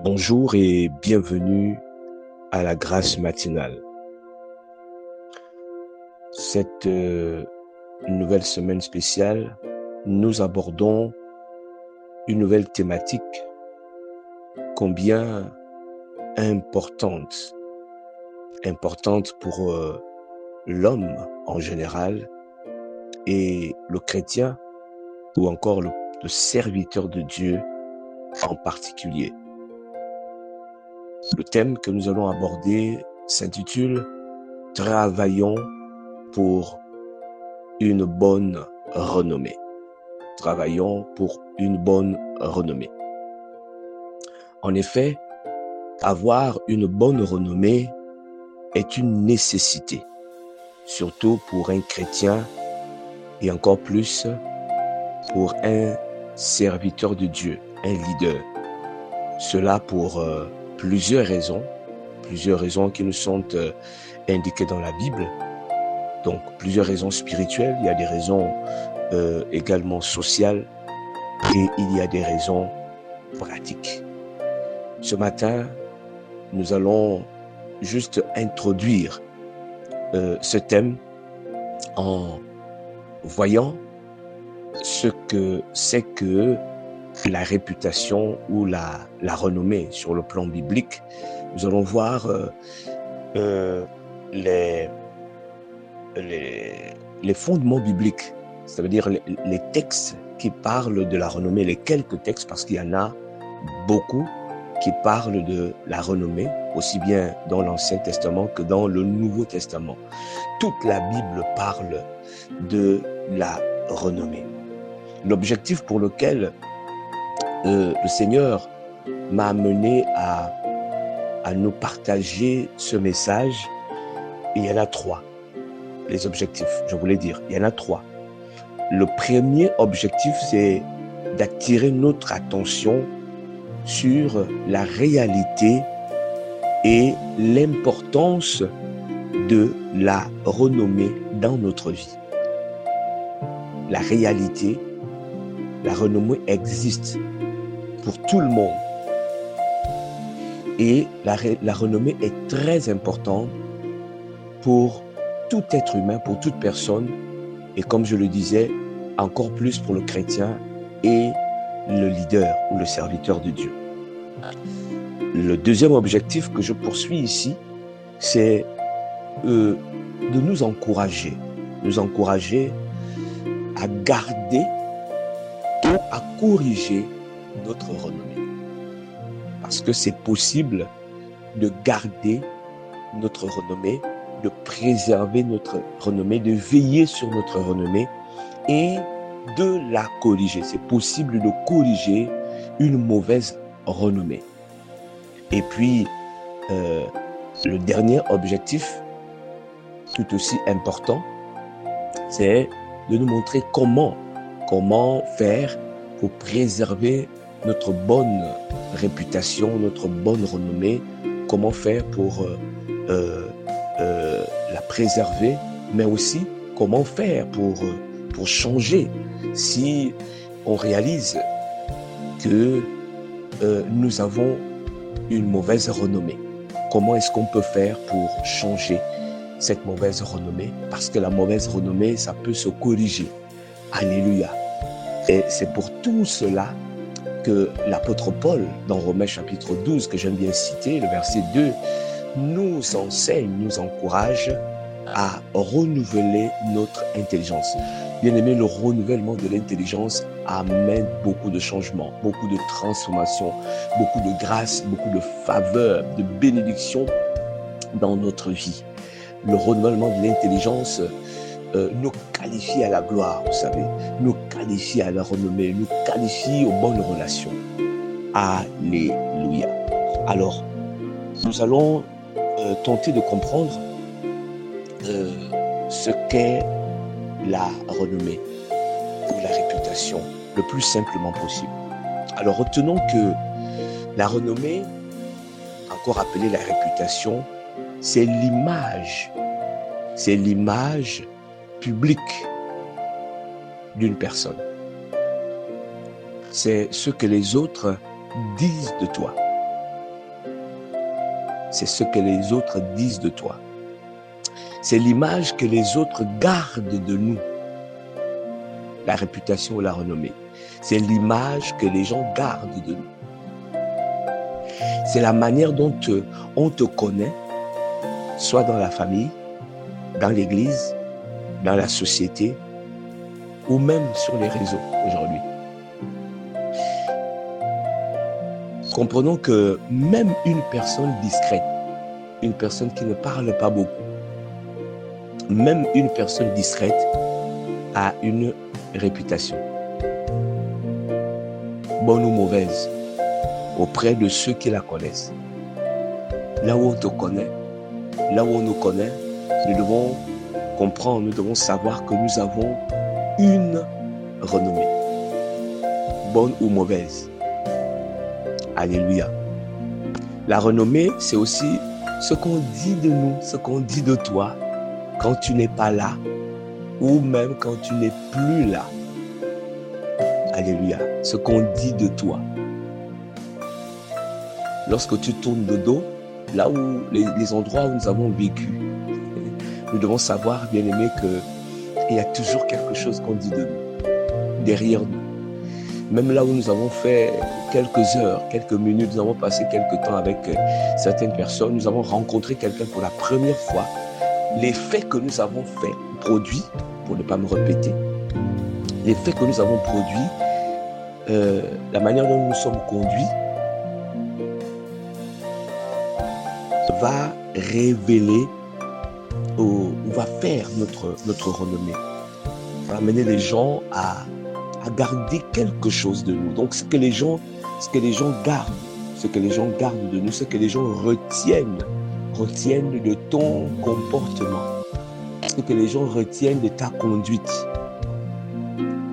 Bonjour et bienvenue à la grâce matinale. Cette nouvelle semaine spéciale, nous abordons une nouvelle thématique combien importante pour l'homme en général et le chrétien ou encore le serviteur de Dieu en particulier. Le thème que nous allons aborder s'intitule « Travaillons pour une bonne renommée ». Travaillons pour une bonne renommée. En effet, avoir une bonne renommée est une nécessité, surtout pour un chrétien et encore plus pour un serviteur de Dieu, un leader. Cela pour plusieurs raisons qui nous sont indiquées dans la Bible. Donc, plusieurs raisons spirituelles, il y a des raisons également sociales et il y a des raisons pratiques. Ce matin, nous allons juste introduire ce thème en voyant ce que c'est que la réputation ou la renommée sur le plan biblique. Nous allons voir les fondements bibliques, ça veut dire les textes qui parlent de la renommée, les quelques textes, parce qu'il y en a beaucoup qui parlent de la renommée, aussi bien dans l'Ancien Testament que dans le Nouveau Testament. Toute la Bible parle de la renommée. L'objectif pour lequel le Seigneur m'a amené à nous partager ce message, il y en a trois. Les objectifs, je voulais dire, il y en a trois. Le premier objectif, c'est d'attirer notre attention sur la réalité et l'importance de la renommée dans notre vie. La réalité, la renommée existe pour tout le monde. Et la renommée est très importante pour tout être humain, pour toute personne, et comme je le disais, encore plus pour le chrétien et le leader ou le serviteur de Dieu. Le deuxième objectif que je poursuis ici, c'est de nous encourager à garder ou à corriger notre renommée. Parce que c'est possible de garder notre renommée, de préserver notre renommée, de veiller sur notre renommée et de la corriger. C'est possible de corriger une mauvaise renommée. Et puis, le dernier objectif, tout aussi important, c'est de nous montrer comment faire pour préserver notre bonne réputation, notre bonne renommée, comment faire pour la préserver, mais aussi comment faire pour changer si on réalise que nous avons une mauvaise renommée. Comment est-ce qu'on peut faire pour changer cette mauvaise renommée? Parce que la mauvaise renommée, ça peut se corriger. Alléluia. Et c'est pour tout cela que l'apôtre Paul, dans Romains chapitre 12, que j'aime bien citer, le verset 2, nous enseigne, nous encourage à renouveler notre intelligence. Bien aimé, le renouvellement de l'intelligence amène beaucoup de changements, beaucoup de transformations, beaucoup de grâce, beaucoup de faveur, de bénédictions dans notre vie. Le renouvellement de l'intelligence nous qualifie à la gloire, vous savez, nous qualifie à la renommée, nous qualifie aux bonnes relations. Alléluia. Alors, nous allons tenter de comprendre ce qu'est la renommée ou la réputation le plus simplement possible. Alors, retenons que la renommée, encore appelée la réputation, c'est l'image publique d'une personne. C'est ce que les autres disent de toi. c'est ce que les autres disent de toi. C'est l'image que les autres gardent de nous. La réputation ou la renommée. C'est l'image que les gens gardent de nous. C'est la manière dont on te connaît, soit dans la famille, dans l'église, dans la société, ou même sur les réseaux aujourd'hui. Comprenons que même une personne discrète, une personne qui ne parle pas beaucoup, même une personne discrète a une réputation, bonne ou mauvaise, auprès de ceux qui la connaissent. Là où on te connaît, là où on nous connaît, nous devons comprendre, nous devons savoir que nous avons une renommée, bonne ou mauvaise. Alléluia. La renommée, c'est aussi ce qu'on dit de nous, ce qu'on dit de toi quand tu n'es pas là ou même quand tu n'es plus là. Alléluia. Ce qu'on dit de toi. Lorsque tu tournes de dos, là où les endroits où nous avons vécu, nous devons savoir, bien aimé, qu'il y a toujours quelque chose qu'on dit de nous, derrière nous. Même là où nous avons fait quelques heures, quelques minutes, nous avons passé quelques temps avec certaines personnes, nous avons rencontré quelqu'un pour la première fois. Les faits que nous avons fait, produits, pour ne pas me répéter, les faits que nous avons produits, la manière dont nous sommes conduits, va révéler ou va faire notre renommée. Va amener les gens à garder quelque chose de nous. Donc ce que les gens gardent, ce que les gens gardent de nous, ce que les gens retiennent de ton comportement, ce que les gens retiennent de ta conduite,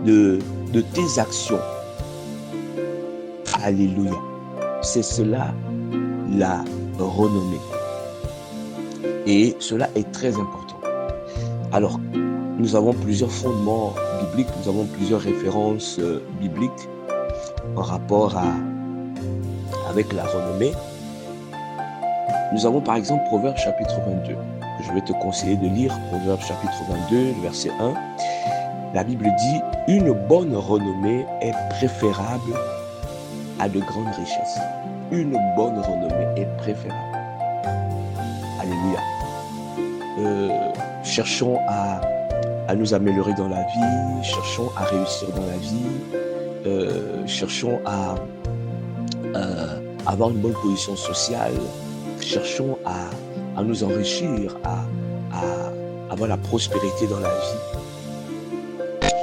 de tes actions. Alléluia. C'est cela la renommée. Et cela est très important. Alors, nous avons plusieurs fondements bibliques, nous avons plusieurs références bibliques en rapport avec la renommée. Nous avons par exemple Proverbes chapitre 22, que je vais te conseiller de lire, Proverbes chapitre 22, verset 1. La Bible dit « Une bonne renommée est préférable à de grandes richesses. » Une bonne renommée est préférable. Alléluia. Cherchons à nous améliorer dans la vie, cherchons à réussir dans la vie, cherchons à avoir une bonne position sociale, cherchons à nous enrichir, à avoir la prospérité dans la vie.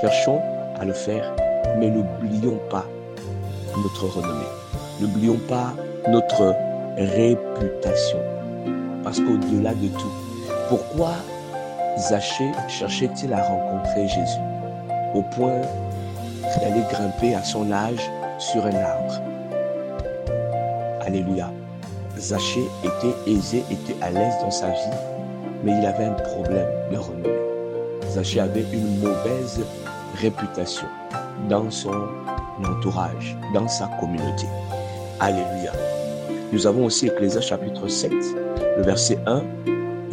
Cherchons à le faire, mais n'oublions pas notre renommée. N'oublions pas notre réputation. Parce qu'au-delà de tout, pourquoi Zachée cherchait-il à rencontrer Jésus au point d'aller grimper à son âge sur un arbre? Alléluia. Zachée était aisé, était à l'aise dans sa vie, mais il avait un problème de renommée. Zachée avait une mauvaise réputation dans son entourage, dans sa communauté. Alléluia. Nous avons aussi Ecclésiaste chapitre 7, le verset 1.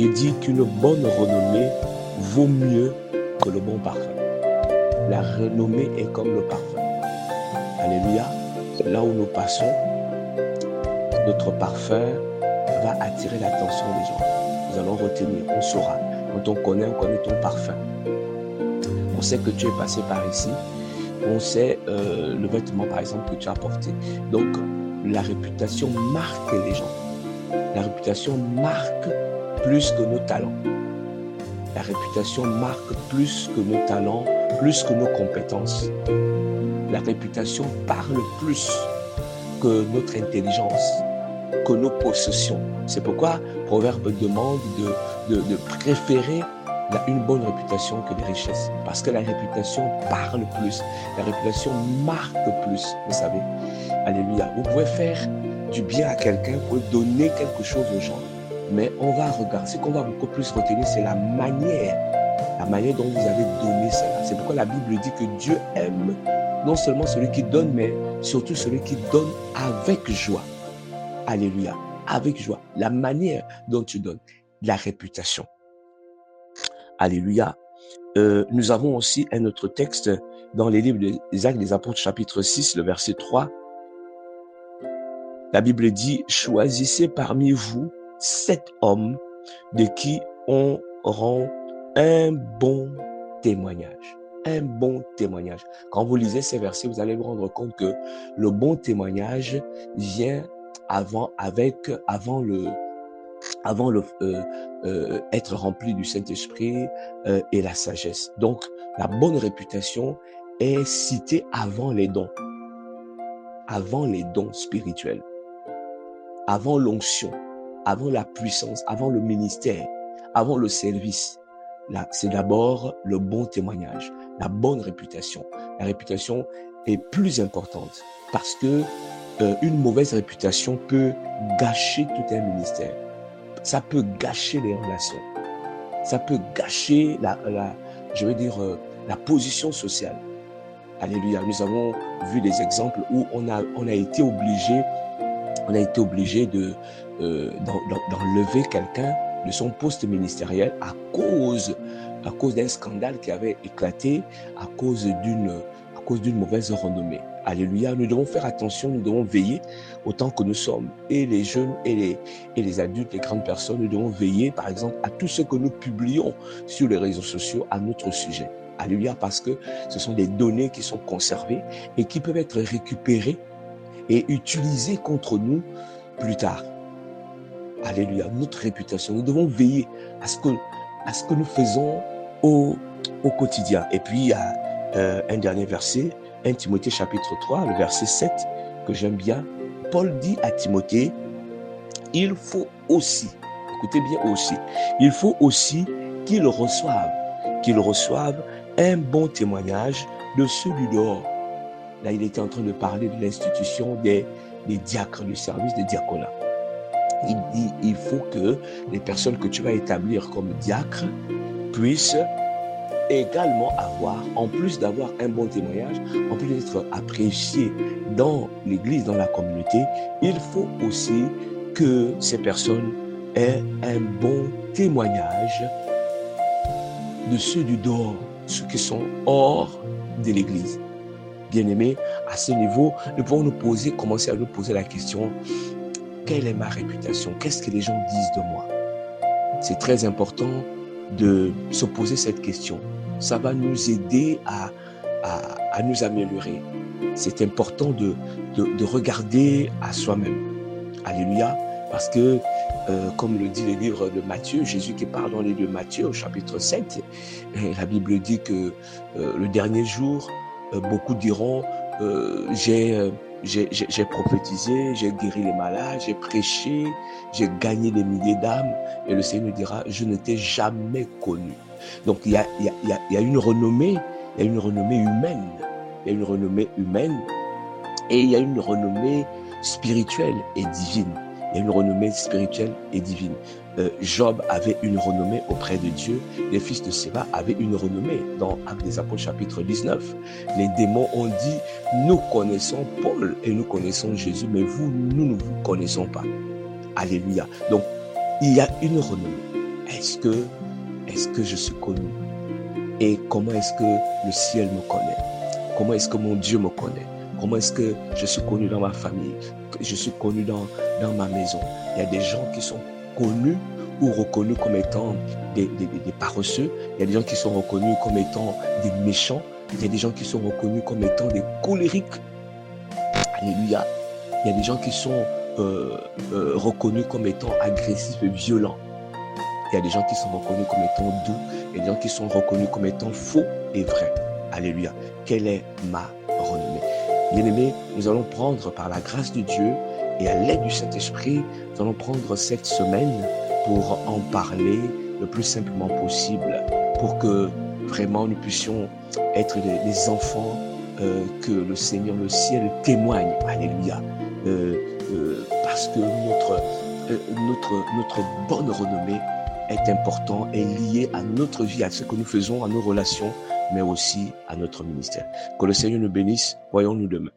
Il dit qu'une bonne renommée vaut mieux que le bon parfum. La renommée est comme le parfum. Alléluia. Là où nous passons, notre parfum va attirer l'attention des gens. Nous allons retenir, on saura. Quand on connaît ton parfum. On sait que tu es passé par ici. On sait le vêtement, par exemple, que tu as porté. Donc, la réputation marque les gens. La réputation marque plus que nos talents. La réputation marque plus que nos talents, plus que nos compétences. La réputation parle plus que notre intelligence, que nos possessions. C'est pourquoi Proverbe demande de préférer une bonne réputation que les richesses. Parce que la réputation parle plus. La réputation marque plus, vous savez. Alléluia. Vous pouvez faire du bien à quelqu'un, vous pouvez donner quelque chose aux gens. Mais on va regarder, ce qu'on va beaucoup plus retenir, c'est la manière dont vous avez donné cela. C'est pourquoi la Bible dit que Dieu aime non seulement celui qui donne, mais surtout celui qui donne avec joie. Alléluia. avec joie. La manière dont tu donnes, la réputation. Alléluia. Nous avons aussi un autre texte dans les livres des Actes des Apôtres, chapitre 6, le verset 3. La Bible dit, choisissez parmi vous 7 hommes de qui on rend un bon témoignage. Un bon témoignage. Quand vous lisez ces versets, vous allez vous rendre compte que le bon témoignage vient avant être rempli du Saint-Esprit et la sagesse. Donc, la bonne réputation est citée avant les dons spirituels, avant l'onction, avant la puissance, avant le ministère, avant le service. Là, c'est d'abord le bon témoignage, la bonne réputation. La réputation est plus importante parce que une mauvaise réputation peut gâcher tout un ministère. Ça peut gâcher les relations. Ça peut gâcher la position sociale. Alléluia. Nous avons vu des exemples où on a été obligé d'enlever quelqu'un de son poste ministériel à cause d'un scandale qui avait éclaté à cause d'une mauvaise renommée. Alléluia. Nous devons faire attention, nous devons veiller autant que nous sommes. Et les jeunes et les adultes, les grandes personnes, nous devons veiller, par exemple, à tout ce que nous publions sur les réseaux sociaux à notre sujet. Alléluia, parce que ce sont des données qui sont conservées et qui peuvent être récupérées et utilisées contre nous plus tard. Alléluia, notre réputation. Nous devons veiller à ce que nous faisons au quotidien. Et puis, il y a un dernier verset, 1 Timothée chapitre 3, le verset 7, que j'aime bien. Paul dit à Timothée, il faut aussi, écoutez bien aussi, il faut aussi qu'il reçoive un bon témoignage de ceux du dehors. Là, il était en train de parler de l'institution des diacres, du service des diaconats. Il dit, il faut que les personnes que tu vas établir comme diacres puissent également avoir, en plus d'avoir un bon témoignage, en plus d'être appréciés dans l'église, dans la communauté, il faut aussi que ces personnes aient un bon témoignage de ceux du dehors, ceux qui sont hors de l'église. Bien-aimés, à ce niveau, nous pouvons commencer à nous poser la question, quelle est ma réputation? Qu'est-ce que les gens disent de moi? C'est très important de se poser cette question. Ça va nous aider à nous améliorer. C'est important de regarder à soi-même. Alléluia. Parce que, comme le dit le livre de Matthieu, Jésus qui parle dans les livres de Matthieu au chapitre 7, la Bible dit que le dernier jour, beaucoup diront, j'ai prophétisé, j'ai guéri les malades, j'ai prêché, j'ai gagné des milliers d'âmes. Et le Seigneur dira, je ne t'ai jamais connu. Donc, il y a une renommée, il y a une renommée humaine. Il y a une renommée humaine et il y a une renommée spirituelle et divine. Il y a une renommée spirituelle et divine. Job avait une renommée auprès de Dieu. Les fils de Séba avaient une renommée dans Actes des Apôtres chapitre 19. Les démons ont dit, nous connaissons Paul et nous connaissons Jésus, mais vous, nous ne vous connaissons pas. Alléluia. Donc, il y a une renommée. Est-ce que je suis connu? Et comment est-ce que le ciel me connaît? Comment est-ce que mon Dieu me connaît? Comment est-ce que je suis connu dans ma famille? Je suis connu dans ma maison. Il y a des gens qui sont connus ou reconnus comme étant des paresseux. Il y a des gens qui sont reconnus comme étant des méchants. Il y a des gens qui sont reconnus comme étant des colériques. Alléluia. Il y a des gens qui sont reconnus comme étant agressifs et violents. Il y a des gens qui sont reconnus comme étant doux. Il y a des gens qui sont reconnus comme étant faux et vrais. Alléluia. Quelle est ma renommée? Bien-aimés, nous allons prendre par la grâce de Dieu et à l'aide du Saint-Esprit, nous allons prendre cette semaine pour en parler le plus simplement possible, pour que vraiment nous puissions être les enfants que le Seigneur, le ciel témoigne. Alléluia. Parce que notre bonne renommée est important, est liée à notre vie, à ce que nous faisons, à nos relations, mais aussi à notre ministère. Que le Seigneur nous bénisse. Voyons-nous demain.